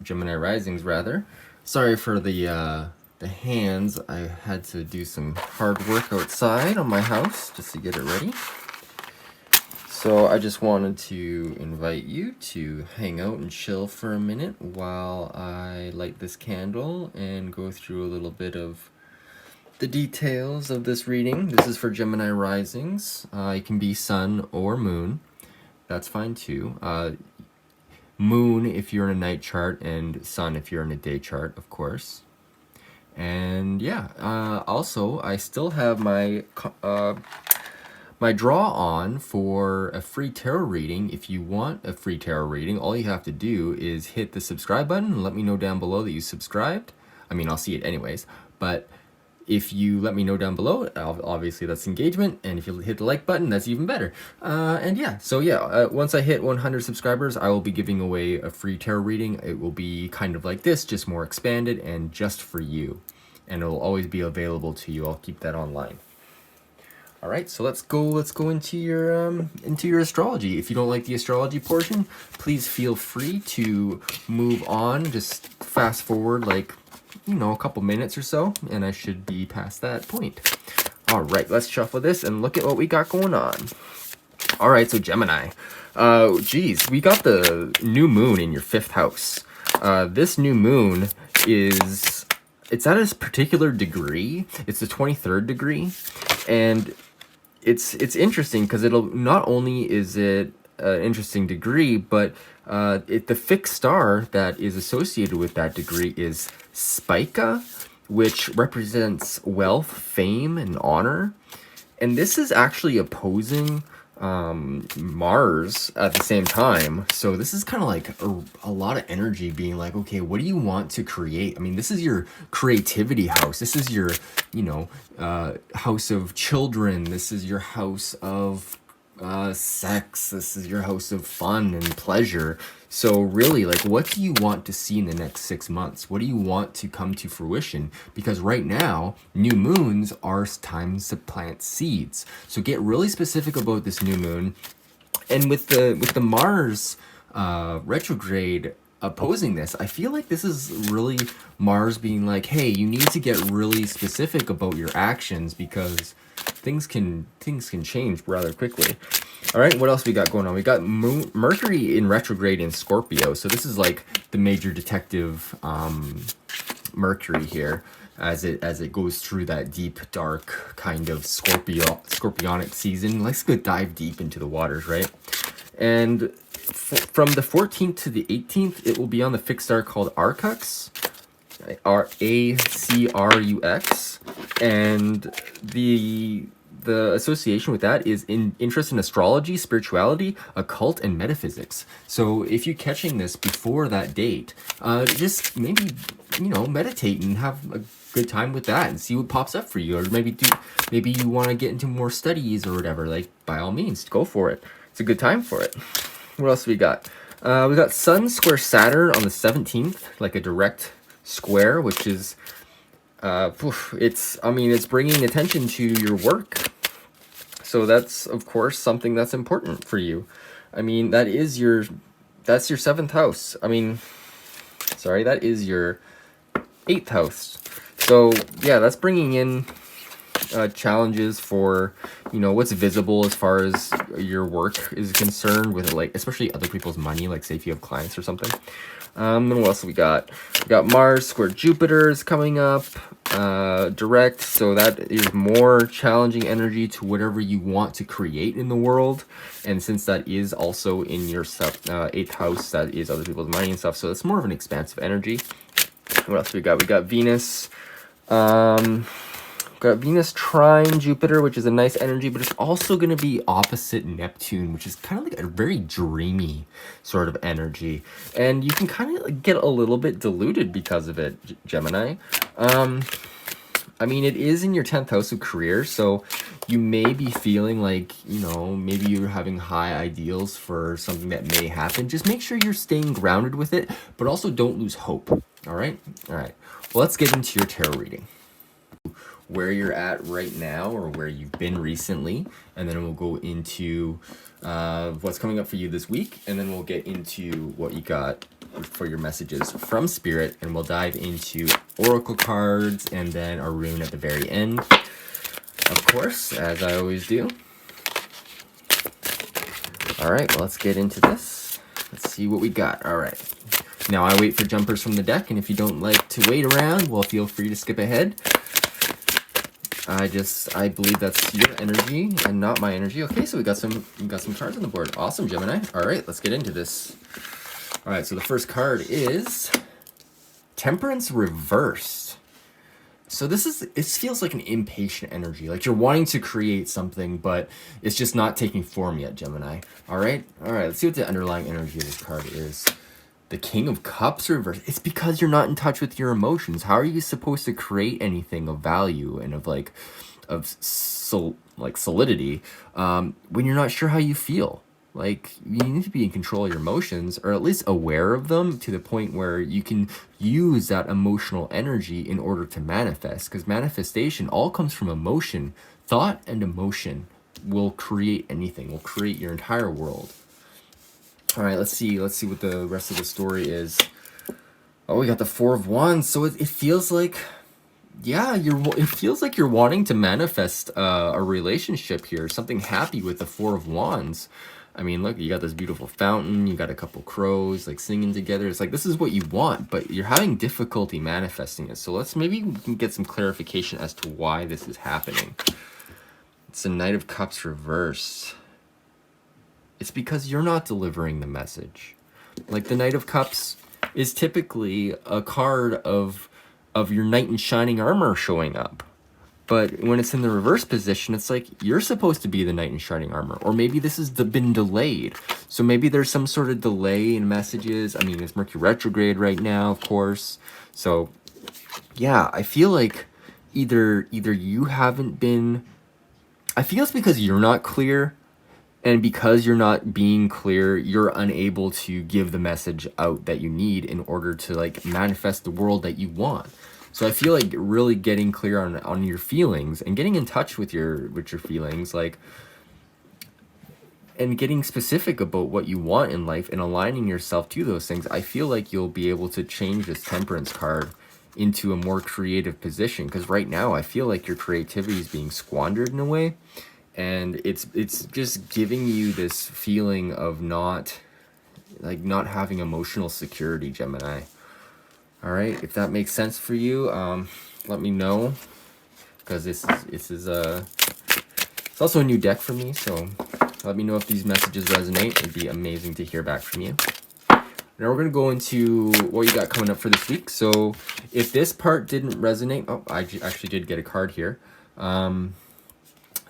Gemini Risings rather. Sorry for the hands. I had to do some hard work outside on my house just to get it ready. So I just wanted to invite you to hang out and chill for a minute while I light this candle and go through a little bit of the details of this reading. This is for Gemini Risings. It can be Sun or Moon. That's fine too. Moon if you're in a night chart, and Sun if you're in a day chart, of course. And yeah, also I still have my my draw on for a free tarot reading. If you want a free tarot reading, all you have to do is hit the subscribe button and let me know down below that you subscribed. I mean, I'll see it anyways, but if you let me know down below, obviously that's engagement, and if you hit the like button, that's even better. And yeah, so yeah, once I hit 100 subscribers, I will be giving away a free tarot reading. It will be kind of like this, just more expanded and just for you. And it will always be available to you. I'll keep that online. All right, so let's go into your astrology. If you don't like the astrology portion, please feel free to move on. Just fast forward like, you know, a couple minutes or so, and I should be past that point. All right, let's shuffle this and look at what we got going on. All right, so Gemini. Geez, we got the new moon in your 5th house. This new moon it's at a particular degree. It's the 23rd degree, and it's interesting because not only is it an interesting degree, but the fixed star that is associated with that degree is Spica, which represents wealth, fame, and honor. And this is actually opposing Mars at the same time. So this is kind of like a lot of energy being like, okay, what do you want to create? I mean, this is your creativity house. This is your, you know, house of children. This is your house of sex. This is your house of fun and pleasure. So really, like, what do you want to see in the next 6 months? What do you want to come to fruition? Because right now, new moons are times to plant seeds. So get really specific about this new moon. And with the Mars retrograde opposing this, I feel like this is really Mars being like, hey, you need to get really specific about your actions because things can change rather quickly. All right, what else we got going on? We got Mercury in retrograde in Scorpio. So this is like the major detective Mercury here as it goes through that deep, dark kind of scorpionic season. Let's go dive deep into the waters, right? And from the 14th to the 18th, it will be on the fixed star called Arcux. Acrux, and the association with that is in interest in astrology, spirituality, occult, and metaphysics. So if you're catching this before that date, just maybe, you know, meditate and have a good time with that and see what pops up for you. Or maybe you want to get into more studies or whatever. Like, by all means, go for it. It's a good time for it. What else we got? We got Sun square Saturn on the 17th, like a direct square, which is it's bringing attention to your work. So that's, of course, something that's important for you. I mean, that's your 7th house. I mean, sorry, that is your 8th house. So yeah, that's bringing in challenges for, you know, what's visible as far as your work is concerned, with like especially other people's money, like say if you have clients or something. And what else we got? We got Mars square Jupiter is coming up direct, so that is more challenging energy to whatever you want to create in the world. And since that is also in your 8th house, that is other people's money and stuff, so it's more of an expansive energy. What else we got? We got Venus. Got Venus trine Jupiter, which is a nice energy, but it's also going to be opposite Neptune, which is kind of like a very dreamy sort of energy. And you can kind of get a little bit diluted because of it, Gemini. I mean, it is in your 10th house of career, so you may be feeling like, you know, maybe you're having high ideals for something that may happen. Just make sure you're staying grounded with it, but also don't lose hope. All right? All right. Well, let's get into your tarot reading. Where you're at right now or where you've been recently, and then we'll go into what's coming up for you this week, and then we'll get into what you got for your messages from Spirit, and we'll dive into oracle cards and then a rune at the very end, of course, as I always do. All right, well, let's get into this. Let's see what we got. All right. Now I wait for jumpers from the deck, and if you don't like to wait around, well, feel free to skip ahead. I believe that's your energy and not my energy. Okay, so we got some cards on the board. Awesome, Gemini. All right, let's get into this. All right, so the first card is Temperance Reversed. So it feels like an impatient energy, like you're wanting to create something, but it's just not taking form yet, Gemini. All right, let's see what the underlying energy of this card is. The King of Cups reversed. It's because you're not in touch with your emotions. How are you supposed to create anything of value and of solidity when you're not sure how you feel? Like, you need to be in control of your emotions, or at least aware of them, to the point where you can use that emotional energy in order to manifest. Because manifestation all comes from emotion. Thought and emotion will create anything, will create your entire world. All right, let's see what the rest of the story is. Oh, we got the Four of Wands. So it feels like, yeah, it feels like you're wanting to manifest a relationship here, something happy with the Four of Wands. I mean, look, you got this beautiful fountain, you got a couple crows like singing together. It's like, this is what you want, but you're having difficulty manifesting it. So maybe we can get some clarification as to why this is happening. It's the Knight of Cups reversed. It's because you're not delivering the message. Like, the Knight of Cups is typically a card of your knight in shining armor showing up. But when it's in the reverse position, it's like you're supposed to be the knight in shining armor. Or maybe this has been delayed. So maybe there's some sort of delay in messages. I mean, it's Mercury Retrograde right now, of course. So, yeah, I feel like either you haven't been... I feel it's because you're not clear. And because you're not being clear, you're unable to give the message out that you need in order to, like, manifest the world that you want. So I feel like really getting clear on your feelings and getting in touch with your feelings, like, and getting specific about what you want in life and aligning yourself to those things, I feel like you'll be able to change this Temperance card into a more creative position. Because right now I feel like your creativity is being squandered in a way. And it's just giving you this feeling of not having emotional security, Gemini. All right, if that makes sense for you, let me know, because it's also a new deck for me. So let me know if these messages resonate. It'd be amazing to hear back from you. Now we're gonna go into what you got coming up for this week. So if this part didn't resonate, oh, I actually did get a card here.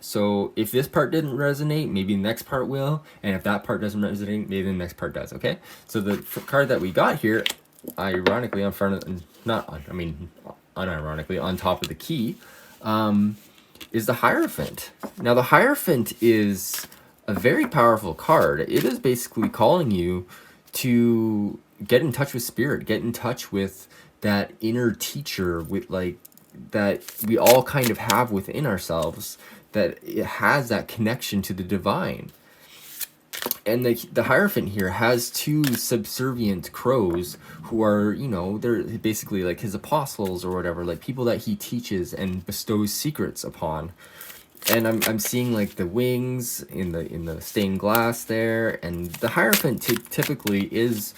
So if this part didn't resonate, maybe the next part will. And if that part doesn't resonate, maybe the next part does, okay? So the card that we got here, ironically unironically, on top of the key, is the Hierophant. Now the Hierophant is a very powerful card. It is basically calling you to get in touch with Spirit, get in touch with that inner teacher, with like that we all kind of have within ourselves, that it has that connection to the divine. And the Hierophant here has two subservient crows who are, you know, they're basically like his apostles or whatever, like people that he teaches and bestows secrets upon. And I'm seeing like the wings in the stained glass there, and the Hierophant typically is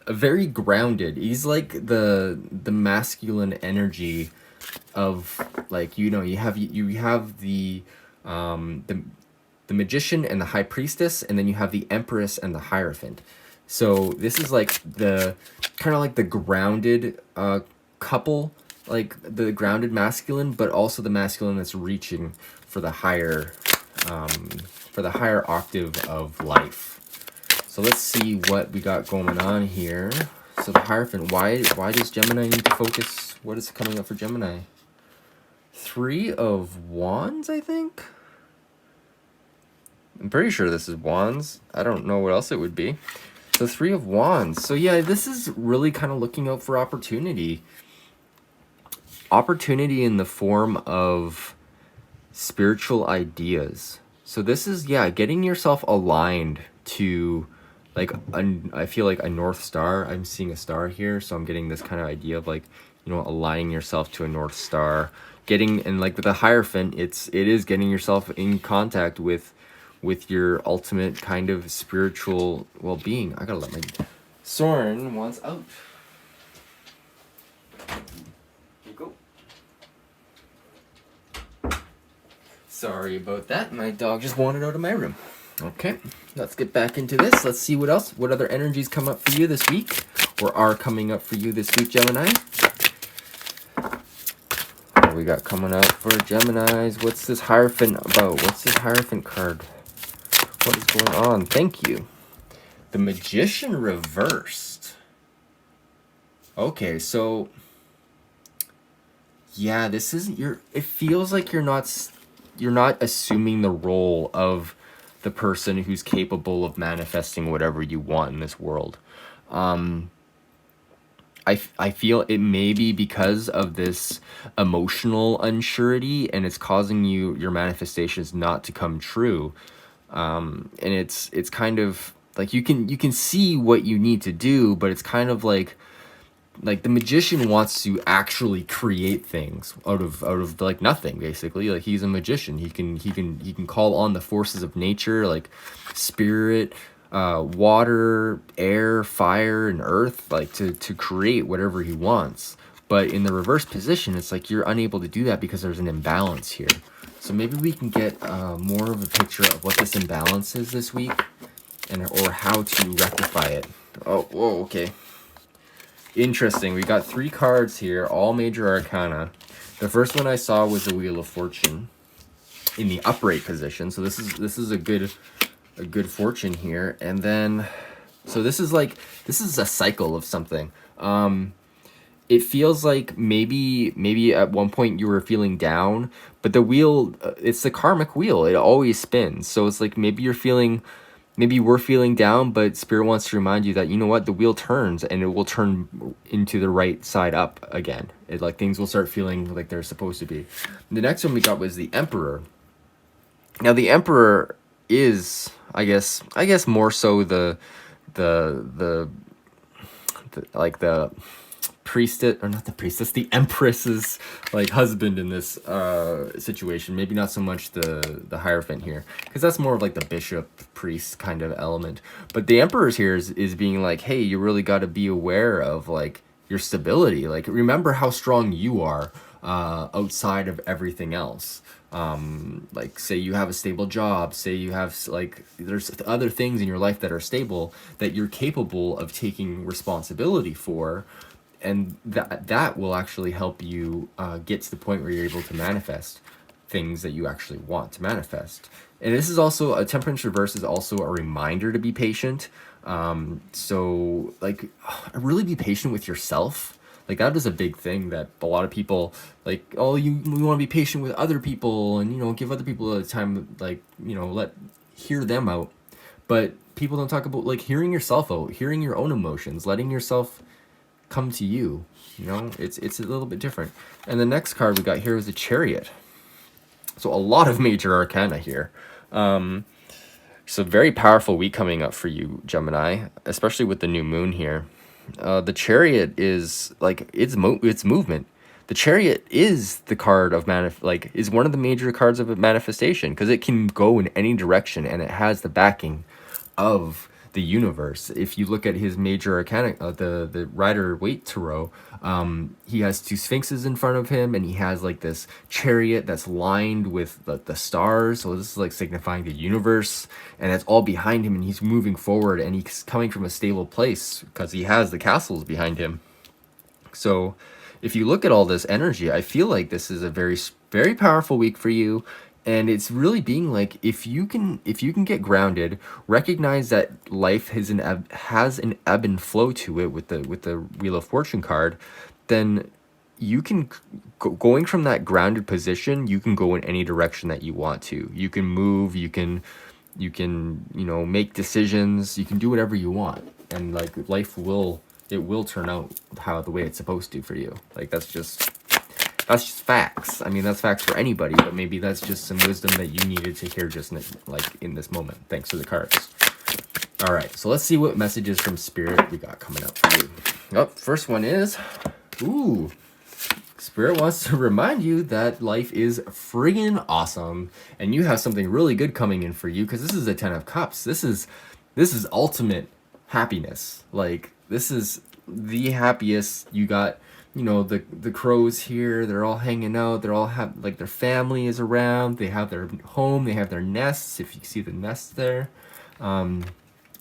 a very grounded. He's like the masculine energy of, like, you know, you have the Magician and the High Priestess, and then you have the Empress and the Hierophant. So this is like the kind of like the grounded couple, like the grounded masculine, but also the masculine that's reaching for the higher octave of life. So let's see what we got going on here. So the Hierophant, why does Gemini need to focus? What is coming up for Gemini? Three of Wands, I think? I'm pretty sure this is Wands. I don't know what else it would be. So Three of Wands. So yeah, this is really kind of looking out for opportunity. Opportunity in the form of spiritual ideas. So this is, yeah, getting yourself aligned to like I feel like a North Star. I'm seeing a star here, so I'm getting this kind of idea of like, you know, aligning yourself to a North Star, getting, and like with the Hierophant, it is getting yourself in contact with your ultimate kind of spiritual well-being. I gotta let my Soren wants out. Here you go. Sorry about that. My dog just wandered out of my room. Okay, let's get back into this. Let's see what other energies come up for you this week, or are coming up for you this week, Gemini. What do we got coming up for Geminis? What's this Hierophant about? What's this Hierophant card? What is going on? Thank you. The Magician Reversed. Okay, so yeah, this isn't your. It feels like you're not assuming the role of the person who's capable of manifesting whatever you want in this world. I feel it may be because of this emotional unsurety, and it's causing your manifestations not to come true. And it's kind of like you can see what you need to do, but it's kind of like the magician wants to actually create things out of like nothing, basically. Like, he's a magician. He can call on the forces of nature, like spirit, water, air, fire, and earth, like to create whatever he wants. But in the reverse position, it's like you're unable to do that because there's an imbalance here. So maybe we can get more of a picture of what this imbalance is this week, or how to rectify it. Oh, whoa, okay. Interesting. We got 3 cards here, all major arcana. The first one I saw was the Wheel of Fortune in the upright position. So this is a good fortune here. And then, so this is a cycle of something. It feels like maybe at one point you were feeling down, but the wheel, it's the karmic wheel. It always spins. So it's like maybe we're feeling down, but Spirit wants to remind you that, you know what, the wheel turns, and it will turn into the right side up again. Like, things will start feeling like they're supposed to be. The next one we got was the Emperor. Now, the Emperor is, I guess more so the priestess, or not the priestess, the Empress's like husband in this situation. Maybe not so much the Hierophant here, because that's more of like the bishop priest kind of element. But the Emperor's here is being like, hey, you really got to be aware of like your stability. Like, remember how strong you are outside of everything else. Like, say you have a stable job, say you have, like, there's other things in your life that are stable that you're capable of taking responsibility for, and that will actually help you get to the point where you're able to manifest things that you actually want to manifest. And this is also, a Temperance Reversed is also a reminder to be patient. So, like, really be patient with yourself. Like, that is a big thing that a lot of people, like, oh, you want to be patient with other people, and, you know, give other people a time, like, you know, hear them out. But people don't talk about, like, hearing yourself out, hearing your own emotions, letting yourself come to you. You know, it's a little bit different. And the next card we got here is the Chariot. So a lot of major arcana here. So very powerful week coming up for you, Gemini, especially with the new moon here. The Chariot is like, it's movement. The Chariot is the card of is one of the major cards of manifestation, because it can go in any direction, and it has the backing of the universe. If you look at his major arcana, the Rider-Waite Tarot, he has 2 sphinxes in front of him, and he has like this chariot that's lined with the stars. So this is like signifying the universe, and it's all behind him, and he's moving forward, and he's coming from a stable place because he has the castles behind him. So if you look at all this energy, I feel like this is a very, very powerful week for you. And it's really being like, if you can get grounded, recognize that life has an ebb and flow to it with the Wheel of Fortune card, then you can, going from that grounded position, you can go in any direction that you want to. You can move, you can, you know, make decisions, you can do whatever you want. And like, life will turn out the way it's supposed to for you. Like, that's just facts. I mean, that's facts for anybody, but maybe that's just some wisdom that you needed to hear just in this moment. Thanks for the cards. All right, so let's see what messages from Spirit we got coming up for you. Oh, first one is, ooh, Spirit wants to remind you that life is friggin' awesome, and you have something really good coming in for you, because this is a 10 of Cups. This is ultimate happiness. Like, this is the happiest. You got, you know, the crows here. They're all hanging out. They're all like, their family is around. They have their home. They have their nests. If you see the nests there.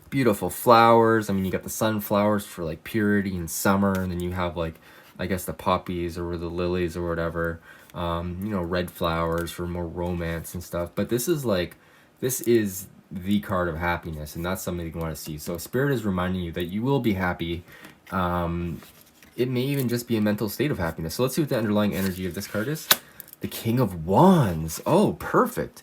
Beautiful flowers. I mean, you got the sunflowers for like purity and summer, and then you have like, I guess, the poppies or the lilies or whatever. You know, red flowers for more romance and stuff. But this is like, this is the card of happiness, and that's something you want to see. So Spirit is reminding you that you will be happy. It may even just be a mental state of happiness. So let's see what the underlying energy of this card is. The King of Wands. Oh, perfect.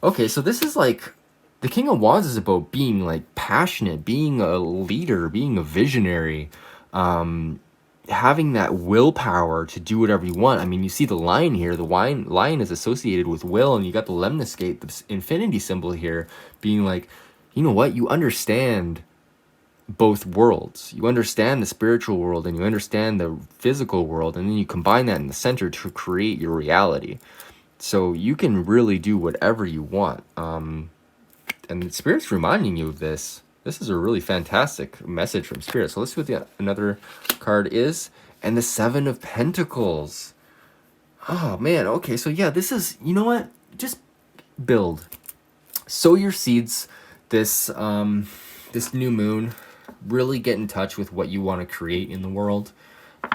Okay, so this is like, the King of Wands is about being like passionate, being a leader, being a visionary, having that willpower to do whatever you want. I mean, you see the lion here. The lion is associated with will, and you got the lemniscate, the infinity symbol here, being like, you know what? You understand both worlds. You understand the spiritual world, and you understand the physical world, and then you combine that in the center to create your reality. So you can really do whatever you want. And Spirit's reminding you of this. This is a really fantastic message from Spirit. So let's see what another card is. And the Seven of Pentacles. Oh, man. Okay, so yeah, this is, you know what? Just build. Sow your seeds this this new moon. Really get in touch with what you want to create in the world.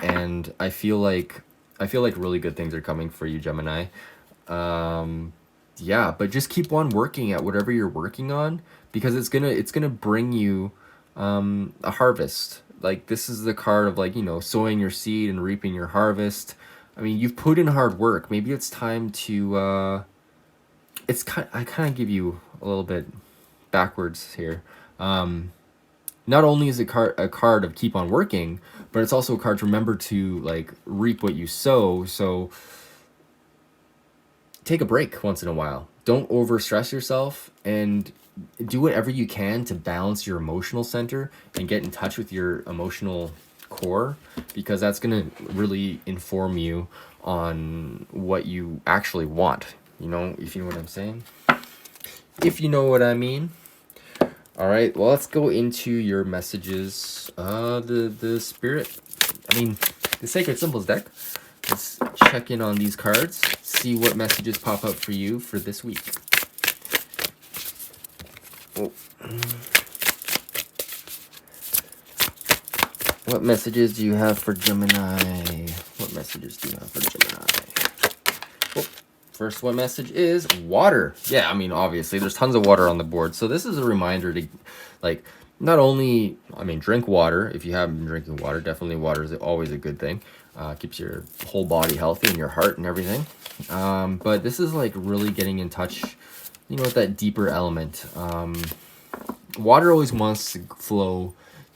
And I feel like really good things are coming for you, Gemini. Yeah, but just keep on working at whatever you're working on, because it's gonna bring you a harvest. Like, this is the card of, like, you know, sowing your seed and reaping your harvest. I mean, you've put in hard work. Maybe it's time to I kind of give you a little bit backwards here. Not only is it a card of keep on working, but it's also a card to remember to, like, reap what you sow. So take a break once in a while. Don't overstress yourself, and do whatever you can to balance your emotional center and get in touch with your emotional core, because that's going to really inform you on what you actually want. You know, if you know what I'm saying? If you know what I mean. All right, well, let's go into your messages. The Spirit, I mean, the Sacred Symbols deck. Let's check in on these cards, see what messages pop up for you for this week. Oh. What messages do you have for Gemini? What messages do you have for Gemini? Oh. First one message is water. Yeah, I mean, obviously, there's tons of water on the board. So this is a reminder to, like, not only, I mean, drink water. If you haven't been drinking water, definitely water is always a good thing. Keeps your whole body healthy and your heart and everything. But this is like really getting in touch, you know, with that deeper element. Water always wants to flow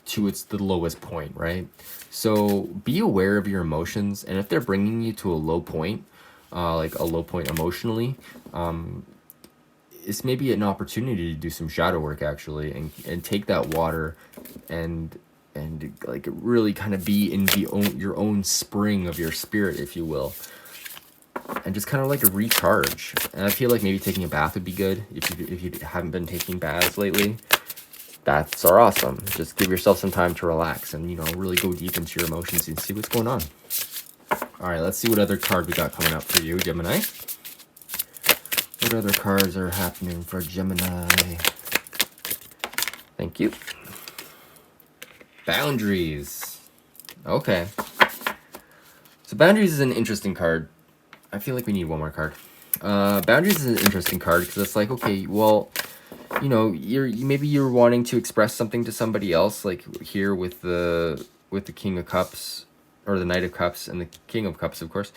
to the lowest point, right? So be aware of your emotions, and if they're bringing you to a low point, like a low point emotionally, it's maybe an opportunity to do some shadow work, actually, and take that water and like really kind of be in your own spring of your spirit, if you will, and just kind of like a recharge. And I feel like maybe taking a bath would be good if you haven't been taking baths lately. Baths are awesome. Just give yourself some time to relax and, you know, really go deep into your emotions and see what's going on. All right, let's see what other card we got coming up for you, Gemini. What other cards are happening for Gemini? Thank you. Boundaries. Okay. So Boundaries is an interesting card. I feel like we need one more card. Boundaries is an interesting card because it's like, okay, well, you know, maybe you're wanting to express something to somebody else, like here with the King of Cups, or the Knight of Cups and the King of Cups, of course.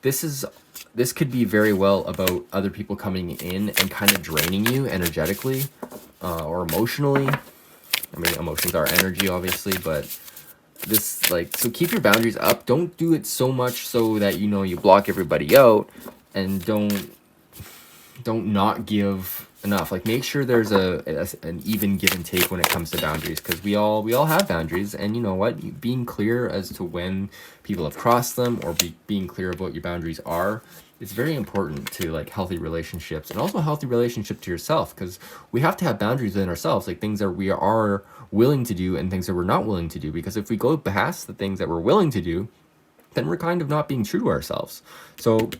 This could be very well about other people coming in and kind of draining you energetically, or emotionally. I mean, emotions are energy, obviously, but this, like, so keep your boundaries up. Don't do it so much so that, you know, you block everybody out, and don't not give enough. Like, make sure there's an even give and take when it comes to boundaries, because we all have boundaries, and you know what, being clear as to when people have crossed them, or being clear of what your boundaries are, it's very important to like healthy relationships, and also a healthy relationship to yourself, because we have to have boundaries within ourselves, like things that we are willing to do and things that we're not willing to do, because if we go past the things that we're willing to do, then we're kind of not being true to ourselves. So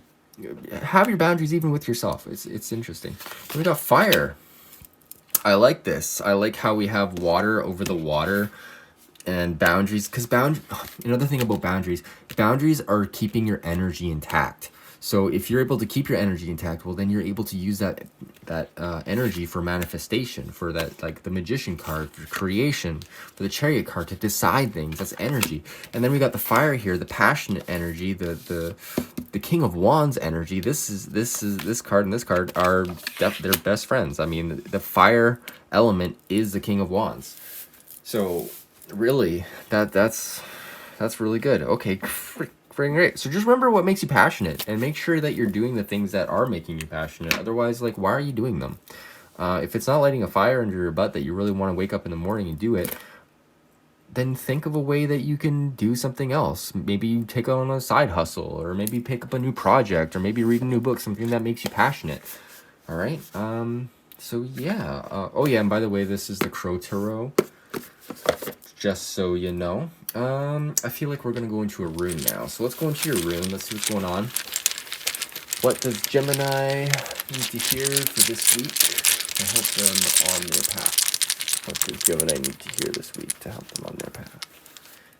have your boundaries even with yourself. It's interesting. We got fire. I like this. I like how we have water over the water and boundaries, because another thing about boundaries are keeping your energy intact. So if you're able to keep your energy intact, well, then you're able to use that energy for manifestation, for that, like the Magician card, for creation, for the Chariot card, to decide things. That's energy. And then we got the fire here, the passionate energy, the King of Wands energy. This card and this card are they're best friends. I mean, the fire element is the King of Wands. So really, that's really good. Okay, great. So just remember what makes you passionate, and make sure that you're doing the things that are making you passionate. Otherwise, like, why are you doing them? If it's not lighting a fire under your butt that you really want to wake up in the morning and do it, then think of a way that you can do something else. Maybe you take on a side hustle, or maybe pick up a new project, or maybe read a new book, something that makes you passionate. All right. So yeah. Oh yeah, and by the way, this is the Crow Tarot, just so you know. I feel like we're going to go into a rune now. So let's go into your rune. Let's see what's going on. What does Gemini need to hear for this week to help them on their path? What does Gemini need to hear this week to help them on their path?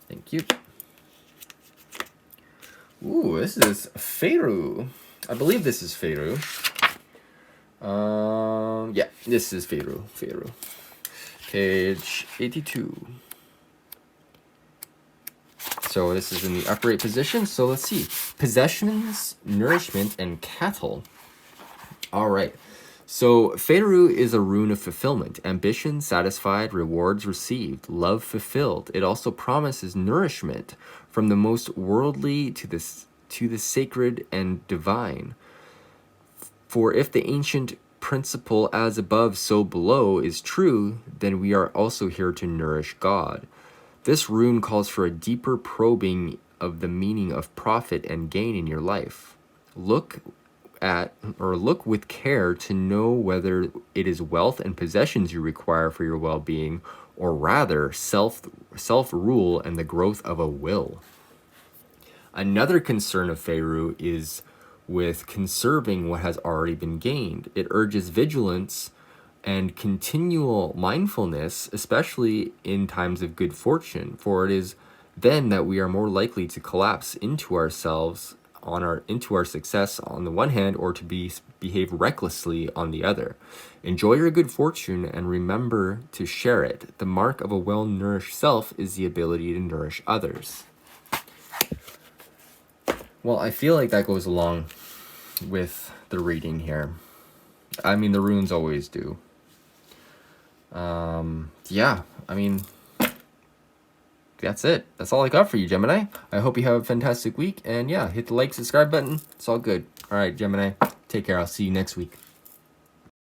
Thank you. Ooh, this is Feyru. I believe this is Feyru. Yeah, this is Feyru. Page 82. So this is in the upright position. So let's see. Possessions, nourishment, and cattle. All right. So Feyru is a rune of fulfillment. Ambition satisfied, rewards received, love fulfilled. It also promises nourishment from the most worldly to the sacred and divine. For if the ancient principle as above, so below is true, then we are also here to nourish God. This rune calls for a deeper probing of the meaning of profit and gain in your life. Look with care to know whether it is wealth and possessions you require for your well-being, or rather self-rule and the growth of a will. Another concern of Feyru is with conserving what has already been gained. It urges vigilance and continual mindfulness, especially in times of good fortune, for it is then that we are more likely to collapse into ourselves, into our success on the one hand, or to behave recklessly on the other. Enjoy your good fortune and remember to share it. The mark of a well-nourished self is the ability to nourish others. Well, I feel like that goes along with the reading here. I mean, the runes always do. Yeah, I mean, that's it. That's all I got for you, Gemini. I hope you have a fantastic week, and yeah, hit the like, subscribe button. It's all good. All right, Gemini, take care. I'll see you next week.